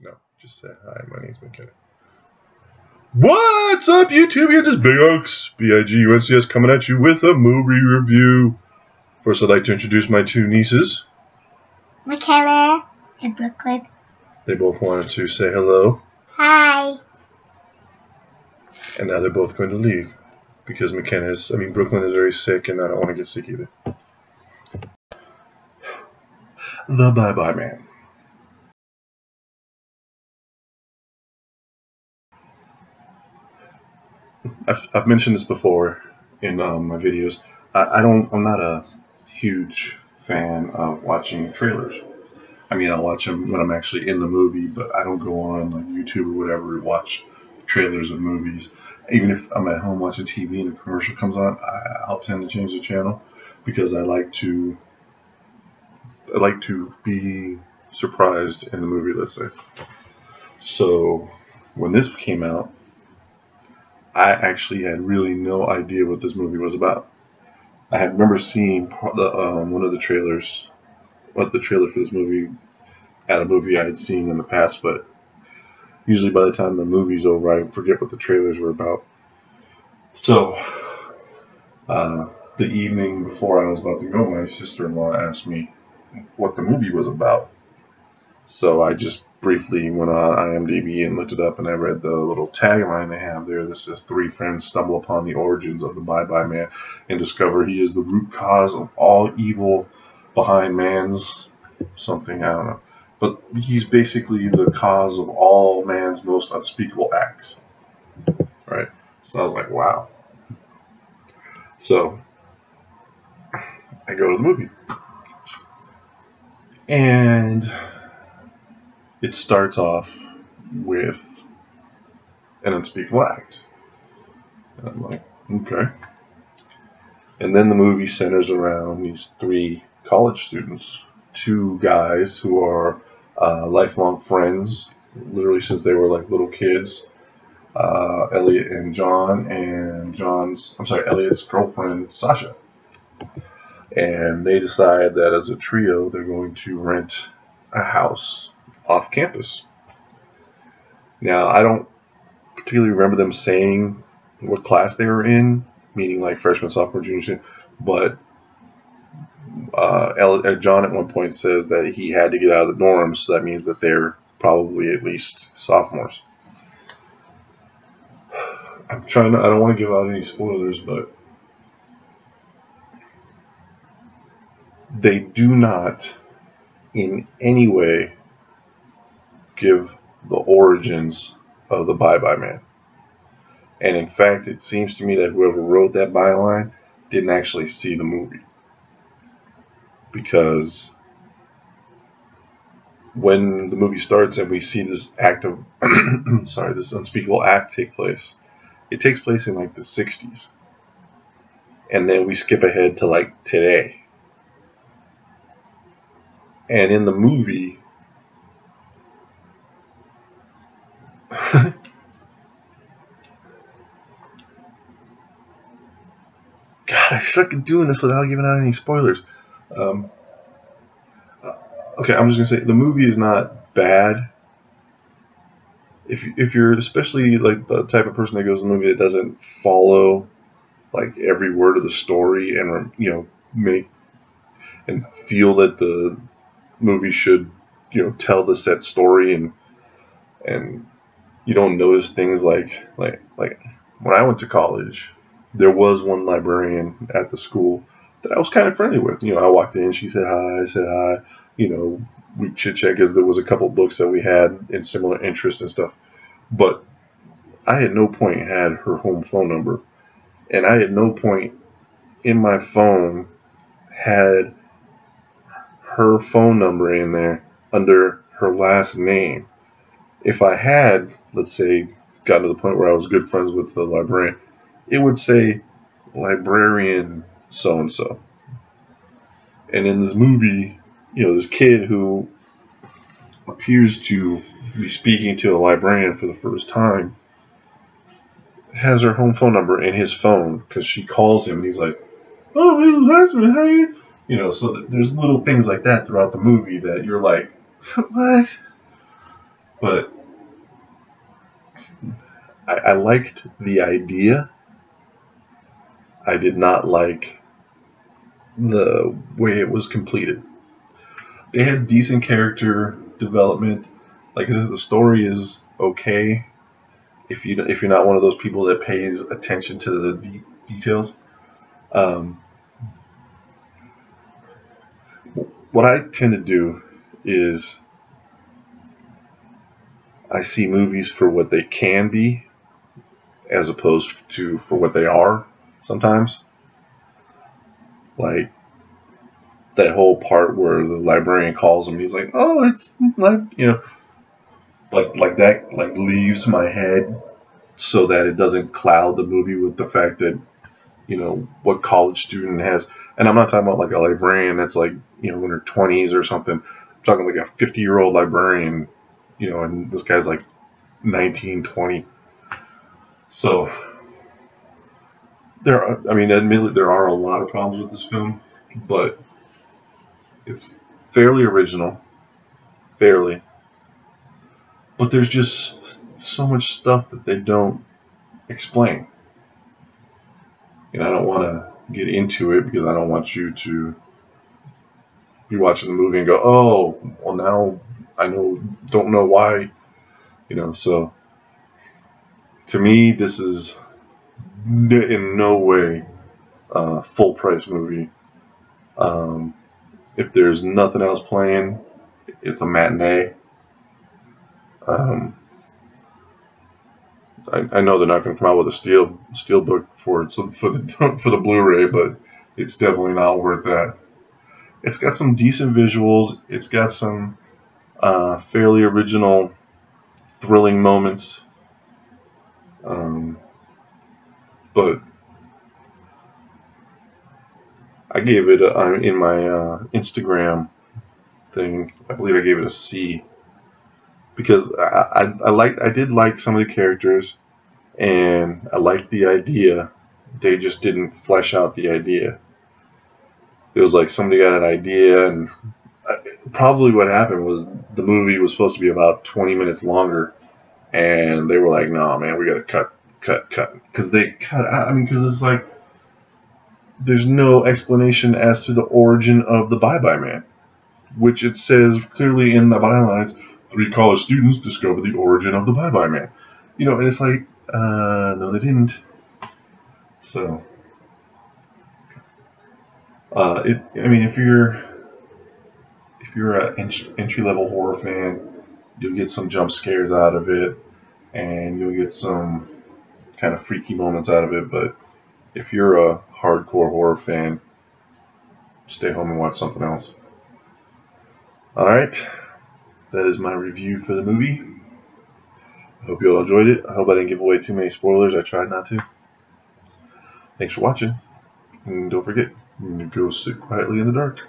No, just say hi. My name's McKenna. What's up, YouTube? It's just Big Oaks, BIGUNCS, coming at you with a movie review. First, I'd like to introduce my two nieces. McKenna and Brooklyn. They both wanted to say hello. Hi. And now they're both going to leave because Brooklyn is very sick, and I don't want to get sick either. The Bye-Bye Man. I've mentioned this before in my videos. I'm not a huge fan of watching trailers. I mean, I'll watch them when I'm actually in the movie, but I don't go on like YouTube or whatever to watch trailers of movies. Even if I'm at home watching TV and a commercial comes on, I'll tend to change the channel because I like to be surprised in the movie, let's say. So when this came out, I actually had really no idea what this movie was about. I remember seeing one of the trailers, the trailer for this movie, at a movie I had seen in the past, but usually by the time the movie's over, I forget what the trailers were about. So, the evening before I was about to go, my sister-in-law asked me what the movie was about. So I just briefly went on IMDb and looked it up, and I read the little tagline they have there that says, 3 friends stumble upon the origins of the Bye-Bye Man and discover he is the root cause of all evil behind man's something, I don't know. But he's basically the cause of all man's most unspeakable acts. Right? So I was like, wow. So I go to the movie. And it starts off with an unspeakable act. And I'm like, okay. And then the movie centers around these 3 college students, 2 guys who are lifelong friends, literally since they were like little kids. Elliot and John, and Elliot's girlfriend, Sasha. And they decide that as a trio, they're going to rent a house off campus. Now, I don't particularly remember them saying what class they were in, meaning like freshman, sophomore, junior, but John at one point says that he had to get out of the dorms, so that means that they're probably at least sophomores. I don't want to give out any spoilers, but they do not in any way give the origins of the Bye-Bye Man. And in fact, it seems to me that whoever wrote that byline didn't actually see the movie. Because when the movie starts and we see this act of, this unspeakable act take place, it takes place in like the 60s. And then we skip ahead to like today. And in the movie, God, I suck at doing this without giving out any spoilers. Okay, I'm just gonna say the movie is not bad. If you're especially like the type of person that goes to the movie that doesn't follow like every word of the story and make and feel that the movie should tell the set story, and you don't notice things like when I went to college, there was one librarian at the school that I was kind of friendly with. I walked in, she said hi, I said hi. We chit-chat because there was a couple books that we had in similar interests and stuff. But I at no point had her home phone number. And I at no point in my phone had her phone number in there under her last name. If I had, let's say, gotten to the point where I was good friends with the librarian, it would say librarian so-and-so. And in this movie, this kid who appears to be speaking to a librarian for the first time has her home phone number in his phone because she calls him and he's like, "Oh, Mrs. Husband, how you?" So there's little things like that throughout the movie that you're like, what? But I liked the idea. I did not like the way it was completed. They had decent character development. Like I said, the story is okay if you're not one of those people that pays attention to the details. Um, what I tend to do is I see movies for what they can be as opposed to for what they are sometimes. Like that whole part where the librarian calls him, he's like, "Oh, it's like like that like leaves my head so that it doesn't cloud the movie with the fact that what college student has." And I'm not talking about like a librarian that's like in her 20s or something. I'm talking like a 50-year-old librarian, and this guy's like 19, 20. So admittedly, there are a lot of problems with this film, but it's fairly original, fairly. But there's just so much stuff that they don't explain. And I don't want to get into it because I don't want you to be watching the movie and go, "Oh, well now I don't know why." So to me, this is in no way a full price movie. If there's nothing else playing, it's a matinee. Um, I know they're not going to come out with a steel book for the for the Blu-ray, but it's definitely not worth that. It's got some decent visuals. It's got some fairly original, thrilling moments. But I gave it in my Instagram thing. I believe I gave it a C because I did like some of the characters and I liked the idea. They just didn't flesh out the idea. It was like somebody got an idea, and probably what happened was the movie was supposed to be about 20 minutes longer, and they were like, "No, man, we got to cut," because they cut. Because it's like there's no explanation as to the origin of the Bye Bye Man, which it says clearly in the bylines. 3 college students discover the origin of the Bye Bye Man. And it's like, no, they didn't. So, if you're an entry level horror fan, you'll get some jump scares out of it, and you'll get some kind of freaky moments out of it. But if you're a hardcore horror fan, stay home and watch something else. All right, that is my review for the movie. I hope you all enjoyed it. I hope I didn't give away too many spoilers. I tried not to. Thanks for watching, and don't forget, go sit quietly in the dark.